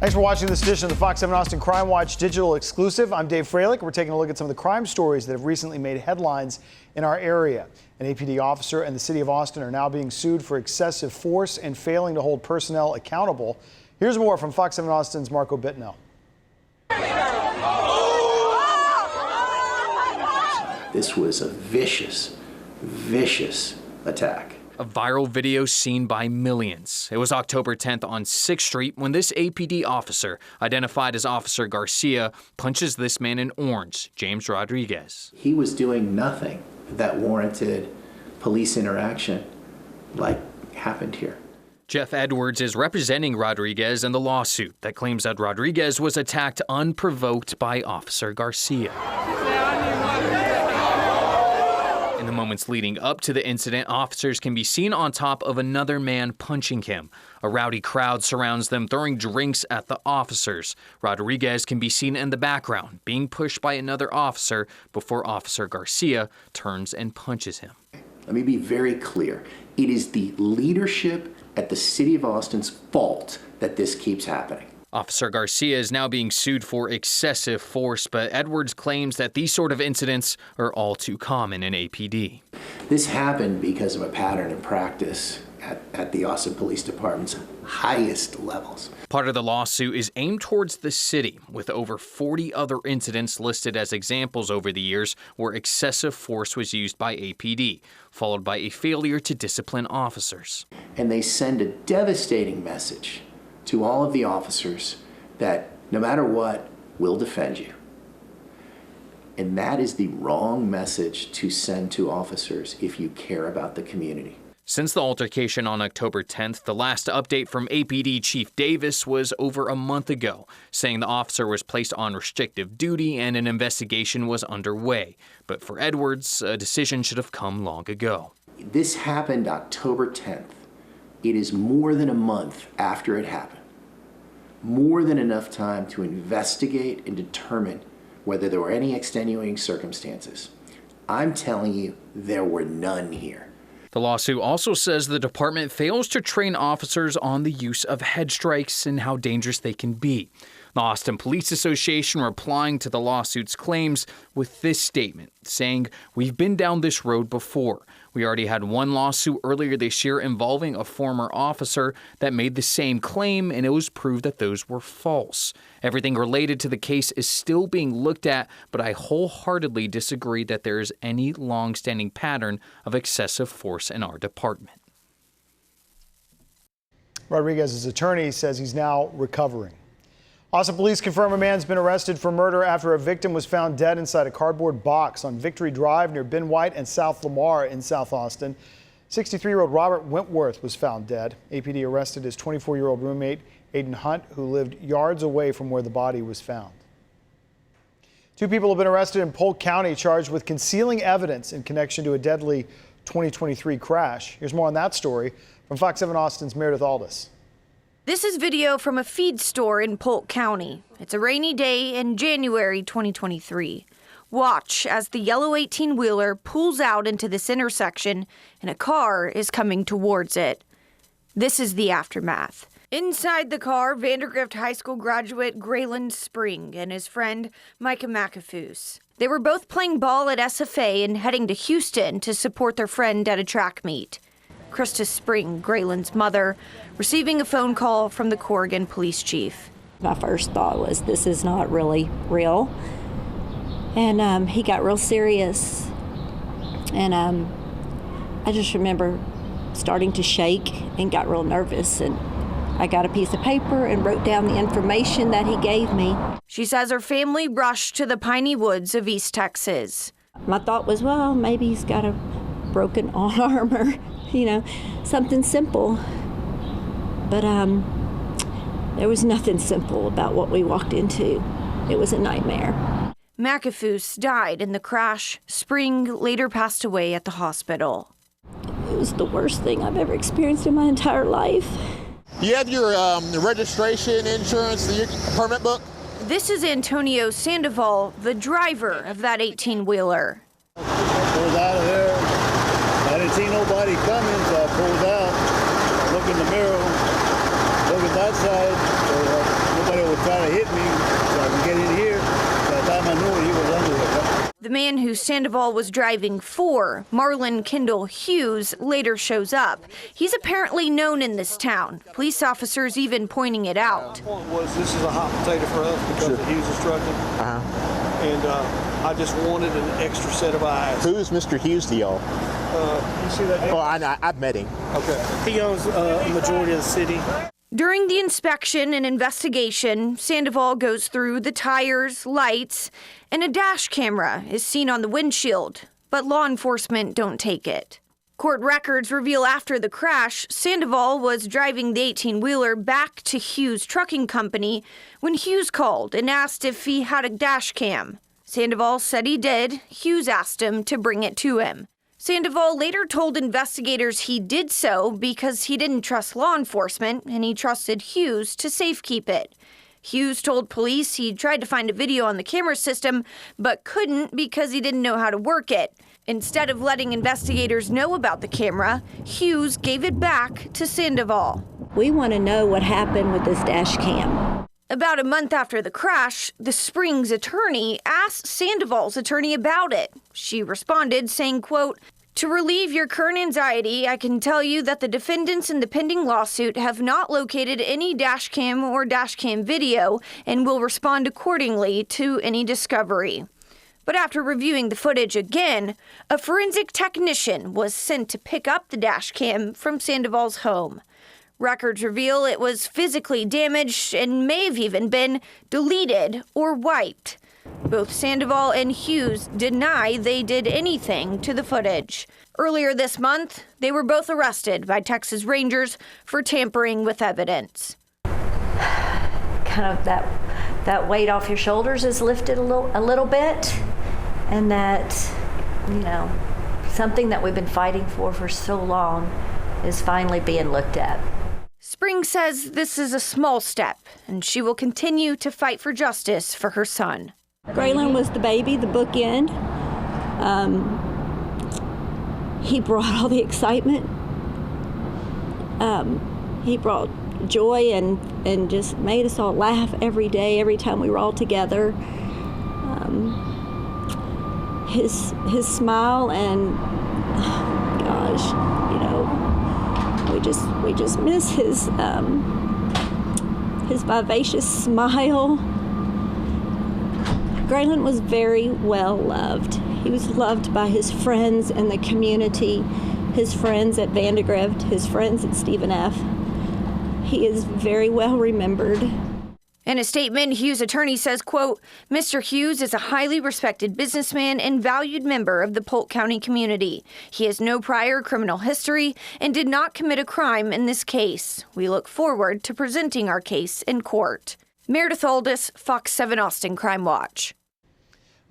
Thanks for watching this edition of the Fox 7 Austin Crime Watch digital exclusive. I'm Dave Froehlich. We're taking a look at some of the crime stories that have recently made headlines in our area. An APD officer and the city of Austin are now being sued for excessive force and failing to hold personnel accountable. Here's more from Fox 7 Austin's Marco Bittnell. This was a vicious attack. A viral video seen by millions. It was October 10th on 6th Street when this APD officer, identified as Officer Garcia, punches this man in orange, James Rodriguez. He was doing nothing that warranted police interaction like happened here. Jeff Edwards is representing Rodriguez in the lawsuit that claims that Rodriguez was attacked unprovoked by Officer Garcia. In the moments leading up to the incident, officers can be seen on top of another man punching him. A rowdy crowd surrounds them, throwing drinks at the officers. Rodriguez can be seen in the background, being pushed by another officer before Officer Garcia turns and punches him. Let me be very clear. It is the leadership at the City of Austin's fault that this keeps happening. Officer Garcia is now being sued for excessive force, but Edwards claims that these sort of incidents are all too common in APD. This happened because of a pattern and practice at the Austin Police Department's highest levels. Part of the lawsuit is aimed towards the city, with over 40 other incidents listed as examples over the years where excessive force was used by APD, followed by a failure to discipline officers. And they send a devastating message to all of the officers that no matter what, we'll defend you. And that is the wrong message to send to officers if you care about the community. Since the altercation on October 10th, the last update from APD Chief Davis was over a month ago, saying the officer was placed on restrictive duty and an investigation was underway. But for Edwards, a decision should have come long ago. This happened October 10th. It is more than a month after it happened. More than enough time to investigate and determine whether there were any extenuating circumstances. I'm telling you, there were none here. The lawsuit also says the department fails to train officers on the use of head strikes and how dangerous they can be. The Austin Police Association replying to the lawsuit's claims with this statement, saying, "We've been down this road before. We already had one lawsuit earlier this year involving a former officer that made the same claim, and it was proved that those were false. Everything related to the case is still being looked at, but I wholeheartedly disagree that there is any long-standing pattern of excessive force in our department." Rodriguez's attorney says he's now recovering. Austin police confirm a man's been arrested for murder after a victim was found dead inside a cardboard box on Victory Drive near Ben White and South Lamar in South Austin. 63-year-old Robert Wentworth was found dead. APD arrested his 24-year-old roommate, Aiden Hunt, who lived yards away from where the body was found. Two people have been arrested in Polk County charged with concealing evidence in connection to a deadly 2023 crash. Here's more on that story from Fox 7 Austin's Meredith Aldis. This is video from a feed store in Polk County. It's a rainy day in January 2023. Watch as the yellow 18-wheeler pulls out into this intersection and a car is coming towards it. This is the aftermath. Inside the car, Vandergrift High School graduate Grayland Spring and his friend Micah McAfoose. They were both playing ball at SFA and heading to Houston to support their friend at a track meet. Krista Spring, Grayland's mother, receiving a phone call from the Corrigan police chief. My first thought was, this is not really real. And he got real serious. And I just remember starting to shake and got real nervous. And I got a piece of paper and wrote down the information that he gave me. She says her family rushed to the piney woods of East Texas. My thought was, well, maybe he's got a broken arm or, something simple. But there was nothing simple about what we walked into. It was a nightmare. McAfoose died in the crash. Spring later passed away at the hospital. It was the worst thing I've ever experienced in my entire life. You have your registration, insurance, your permit book? This is Antonio Sandoval, the driver of that 18-wheeler. Pulled out of there. I didn't see nobody coming, so I pulled out. I look in the mirror, look at that side, so nobody hit me so I can get in here. By the time I knew it, he was under it. The man who Sandoval was driving for, Marlon Kendall Hughes, later shows up. He's apparently known in this town. Police officers even pointing it out. The point was, this is a hot potato for us because of Hughes' trucking. And I just wanted an extra set of eyes. Who's Mr. Hughes to y'all? You see that? Well, I've met him. Okay. He owns a majority of the city. During the inspection and investigation, Sandoval goes through the tires, lights, and a dash camera is seen on the windshield, but law enforcement don't take it. Court records reveal after the crash, Sandoval was driving the 18-wheeler back to Hughes Trucking Company when Hughes called and asked if he had a dash cam. Sandoval said he did. Hughes asked him to bring it to him. Sandoval later told investigators he did so because he didn't trust law enforcement and he trusted Hughes to safekeep it. Hughes told police he tried to find a video on the camera system but couldn't because he didn't know how to work it. Instead of letting investigators know about the camera, Hughes gave it back to Sandoval. We want to know what happened with this dash cam. About a month after the crash, the Springs attorney asked Sandoval's attorney about it. She responded saying, quote, "To relieve your current anxiety, I can tell you that the defendants in the pending lawsuit have not located any dashcam or dashcam video and will respond accordingly to any discovery." But after reviewing the footage again, a forensic technician was sent to pick up the dashcam from Sandoval's home. Records reveal it was physically damaged and may have even been deleted or wiped. Both Sandoval and Hughes deny they did anything to the footage. Earlier this month, they were both arrested by Texas Rangers for tampering with evidence. Kind of that weight off your shoulders is lifted a little bit, and that, something that we've been fighting for so long is finally being looked at. Spring says this is a small step, and she will continue to fight for justice for her son. Graylin was the baby, the bookend. He brought all the excitement. He brought joy and just made us all laugh every day, every time we were all together. His smile and, we just miss his vivacious smile. Graylin was very well loved. He was loved by his friends in the community, his friends at Vandegrift, his friends at Stephen F. He is very well remembered. In a statement, Hughes' attorney says, quote, "Mr. Hughes is a highly respected businessman and valued member of the Polk County community. He has no prior criminal history and did not commit a crime in this case. We look forward to presenting our case in court." Meredith Aldis, Fox 7 Austin Crime Watch.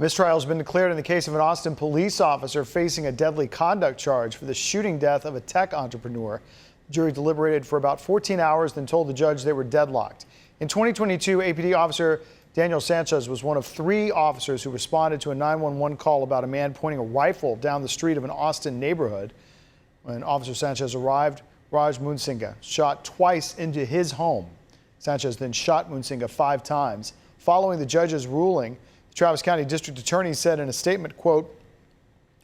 Mistrial has been declared in the case of an Austin police officer facing a deadly conduct charge for the shooting death of a tech entrepreneur. The jury deliberated for about 14 hours, then told the judge they were deadlocked. In 2022, APD officer Daniel Sanchez was one of 3 officers who responded to a 911 call about a man pointing a rifle down the street of an Austin neighborhood. When Officer Sanchez arrived, Raj Munsinga shot twice into his home. Sanchez then shot Munsinga 5 times. Following the judge's ruling, the Travis County District Attorney said in a statement, quote,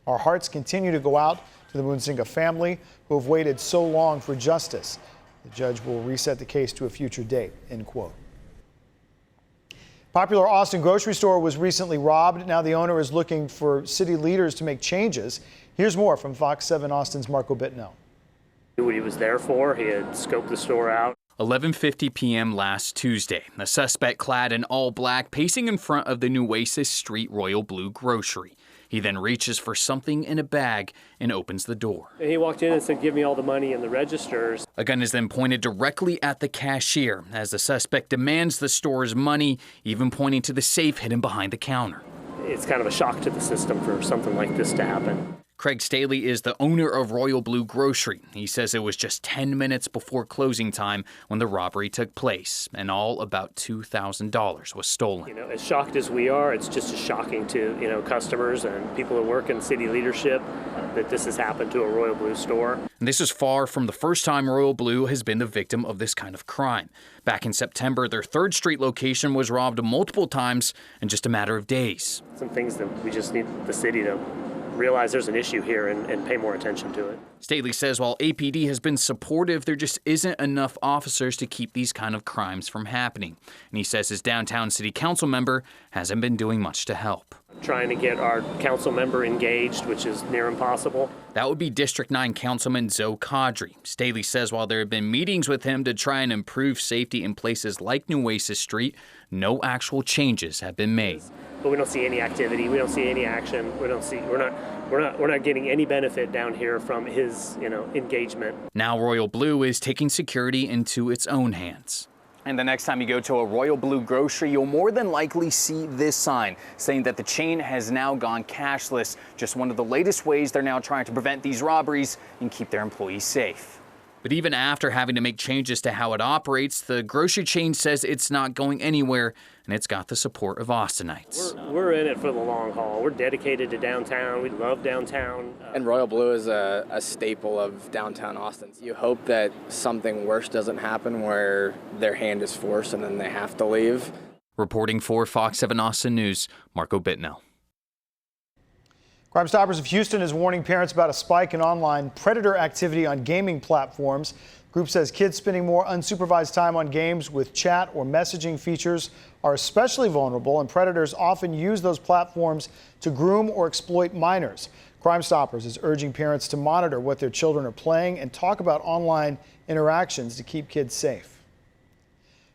"Our hearts continue to go out to the Munsinga family who have waited so long for justice. The judge will reset the case to a future date," end quote. Popular Austin grocery store was recently robbed. Now the owner is looking for city leaders to make changes. Here's more from Fox 7 Austin's Marco Bittnell. What he was there for, he had scoped the store out. 11:50 p.m. last Tuesday, a suspect clad in all black pacing in front of the Nueces Street Royal Blue grocery. He then reaches for something in a bag and opens the door. He walked in and said, "Give me all the money in the registers." A gun is then pointed directly at the cashier as the suspect demands the store's money, even pointing to the safe hidden behind the counter. It's kind of a shock to the system for something like this to happen. Craig Staley is the owner of Royal Blue Grocery. He says it was just 10 minutes before closing time when the robbery took place, and all about $2,000 was stolen. As shocked as we are, it's just as shocking to, customers and people who work in city leadership that this has happened to a Royal Blue store. And this is far from the first time Royal Blue has been the victim of this kind of crime. Back in September, their 3rd Street location was robbed multiple times in just a matter of days. Some things that we just need the city to realize there's an issue here and pay more attention to it. Staley says while APD has been supportive, there just isn't enough officers to keep these kind of crimes from happening. And he says his downtown city council member hasn't been doing much to help. Trying to get our council member engaged, which is near impossible. That would be District 9 Councilman Zoe Kadri. Staley says while there have been meetings with him to try and improve safety in places like Nueces Street, no actual changes have been made. But we don't see any activity. We don't see any action. We're not getting any benefit down here from his, engagement. Now Royal Blue is taking security into its own hands. And the next time you go to a Royal Blue grocery, you'll more than likely see this sign saying that the chain has now gone cashless. Just one of the latest ways they're now trying to prevent these robberies and keep their employees safe. But even after having to make changes to how it operates, the grocery chain says it's not going anywhere, and it's got the support of Austinites. We're in it for the long haul. We're dedicated to downtown. We love downtown. And Royal Blue is a staple of downtown Austin. You hope that something worse doesn't happen where their hand is forced and then they have to leave. Reporting for Fox 7 Austin News, Marco Bittnell. Crime Stoppers of Houston is warning parents about a spike in online predator activity on gaming platforms. The group says kids spending more unsupervised time on games with chat or messaging features are especially vulnerable, and predators often use those platforms to groom or exploit minors. Crime Stoppers is urging parents to monitor what their children are playing and talk about online interactions to keep kids safe.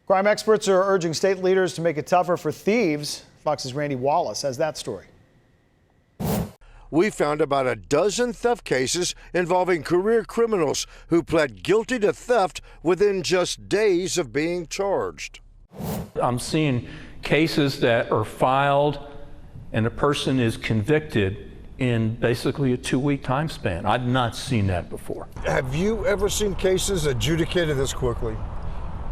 Crime experts are urging state leaders to make it tougher for thieves. Fox's Randy Wallace has that story. We found about a dozen theft cases involving career criminals who pled guilty to theft within just days of being charged. I'm seeing cases that are filed and a person is convicted in basically a 2-week time span. I've not seen that before. Have you ever seen cases adjudicated this quickly?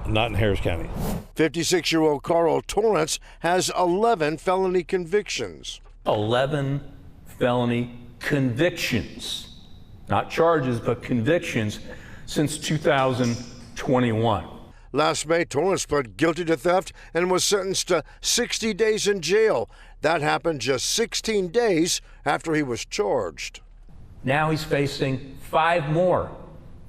Not in Harris County. 56-year-old Carl Torrance has 11 felony convictions. 11 felony convictions, not charges, but convictions since 2021. Last May, Torrance pled guilty to theft and was sentenced to 60 days in jail. That happened just 16 days after he was charged. Now he's facing 5 more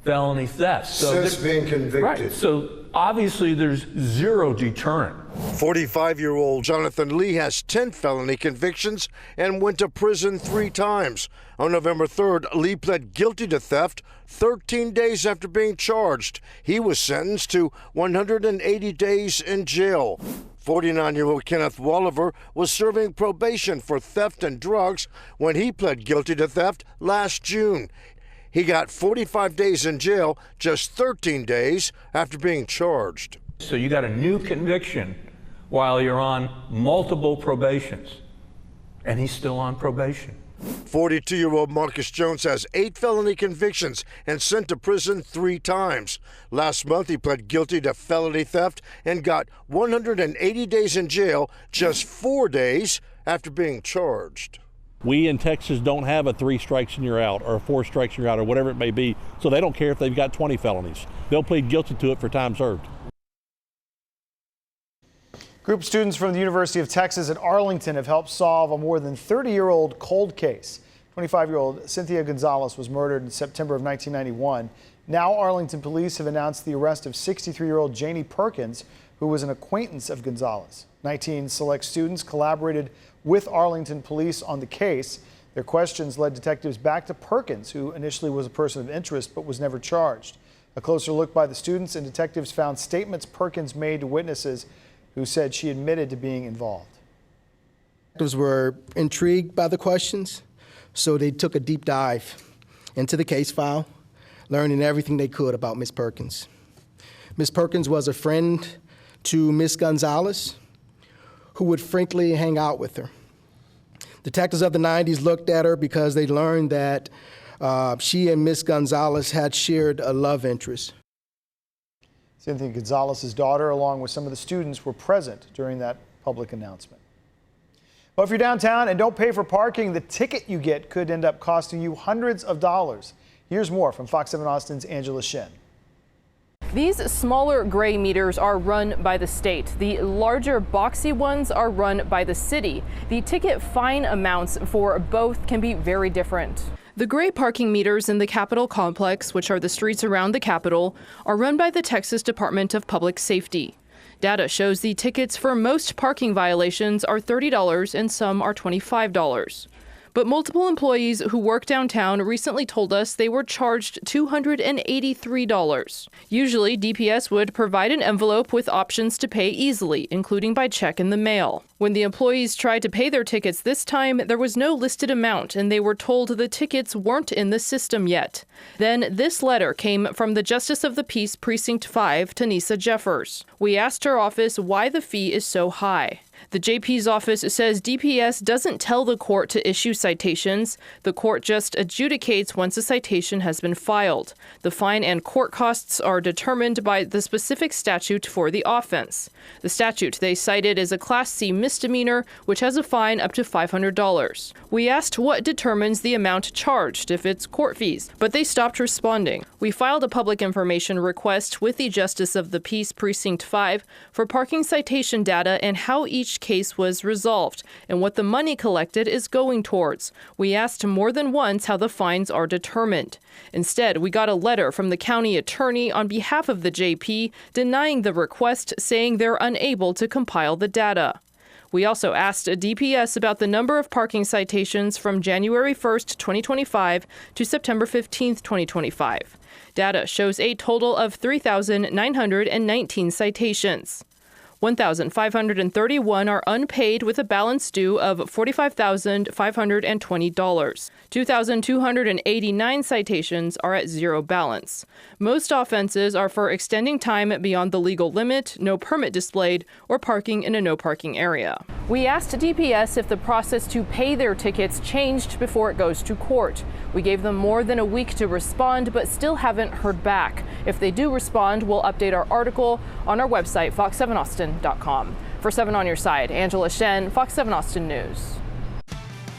felony thefts. Since being convicted. Right. So obviously there's zero deterrent. 45-year-old Jonathan Lee has 10 felony convictions and went to prison 3 times. On November 3rd, Lee pled guilty to theft 13 days after being charged. He was sentenced to 180 days in jail. 49-year-old Kenneth Walliver was serving probation for theft and drugs when he pled guilty to theft last June. He got 45 days in jail, just 13 days after being charged. So you got a new conviction while you're on multiple probations, and he's still on probation. 42-year-old Marcus Jones has 8 felony convictions and sent to prison 3 times. Last month, he pled guilty to felony theft and got 180 days in jail, just 4 days after being charged. We in Texas don't have a 3 strikes and you're out or a 4 strikes and you're out or whatever it may be, so they don't care if they've got 20 felonies. They'll plead guilty to it for time served. Group students from the University of Texas at Arlington have helped solve a more than 30-year-old cold case. 25-year-old Cynthia Gonzalez was murdered in September of 1991. Now Arlington police have announced the arrest of 63-year-old Janie Perkins, who was an acquaintance of Gonzalez. 19 select students collaborated with Arlington police on the case. Their questions led detectives back to Perkins, who initially was a person of interest but was never charged. A closer look by the students and detectives found statements Perkins made to witnesses who said she admitted to being involved. Detectives were intrigued by the questions, so they took a deep dive into the case file, learning everything they could about Miss Perkins. Miss Perkins was a friend to Miss Gonzalez, who would frankly hang out with her. Detectives of the 90s looked at her because they learned that she and Miss Gonzalez had shared a love interest. Cynthia Gonzalez's daughter, along with some of the students, were present during that public announcement. Well, if you're downtown and don't pay for parking, the ticket you get could end up costing you hundreds of dollars. Here's more from Fox 7 Austin's Angela Shen. These smaller gray meters are run by the state. The larger boxy ones are run by the city. The ticket fine amounts for both can be very different. The gray parking meters in the Capitol complex, which are the streets around the Capitol, are run by the Texas Department of Public Safety. Data shows the tickets for most parking violations are $30 and some are $25. But multiple employees who work downtown recently told us they were charged $283. Usually, DPS would provide an envelope with options to pay easily, including by check in the mail. When the employees tried to pay their tickets this time, there was no listed amount, and they were told the tickets weren't in the system yet. Then this letter came from the Justice of the Peace Precinct 5, Tanisa Jeffers. We asked her office why the fee is so high. The JP's office says DPS doesn't tell the court to issue citations. The court just adjudicates once a citation has been filed. The fine and court costs are determined by the specific statute for the offense. The statute they cited is a Class C misdemeanor, which has a fine up to $500. We asked what determines the amount charged, if it's court fees, but they stopped responding. We filed a public information request with the Justice of the Peace Precinct 5 for parking citation data and how each case was resolved and what the money collected is going towards. We asked more than once how the fines are determined. Instead, we got a letter from the county attorney on behalf of the JP denying the request, saying they're unable to compile the data. We also asked a DPS about the number of parking citations from January 1st, 2025 to September 15th, 2025. Data shows a total of 3,919 citations. 1,531 are unpaid with a balance due of $45,520. 2,289 citations are at zero balance. Most offenses are for extending time beyond the legal limit, no permit displayed, or parking in a no parking area. We asked DPS if the process to pay their tickets changed before it goes to court. We gave them more than a week to respond, but still haven't heard back. If they do respond, we'll update our article on our website, fox7austin.com. For 7 on your side, Angela Shen, Fox 7 Austin News.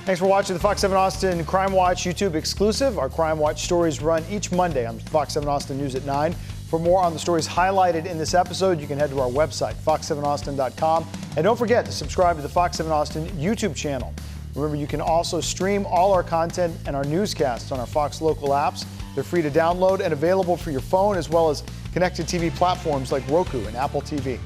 Thanks for watching the Fox 7 Austin Crime Watch YouTube exclusive. Our Crime Watch stories run each Monday on Fox 7 Austin News at 9. For more on the stories highlighted in this episode, you can head to our website, fox7austin.com. And don't forget to subscribe to the Fox 7 Austin YouTube channel. Remember, you can also stream all our content and our newscasts on our Fox local apps. They're free to download and available for your phone, as well as connected TV platforms like Roku and Apple TV.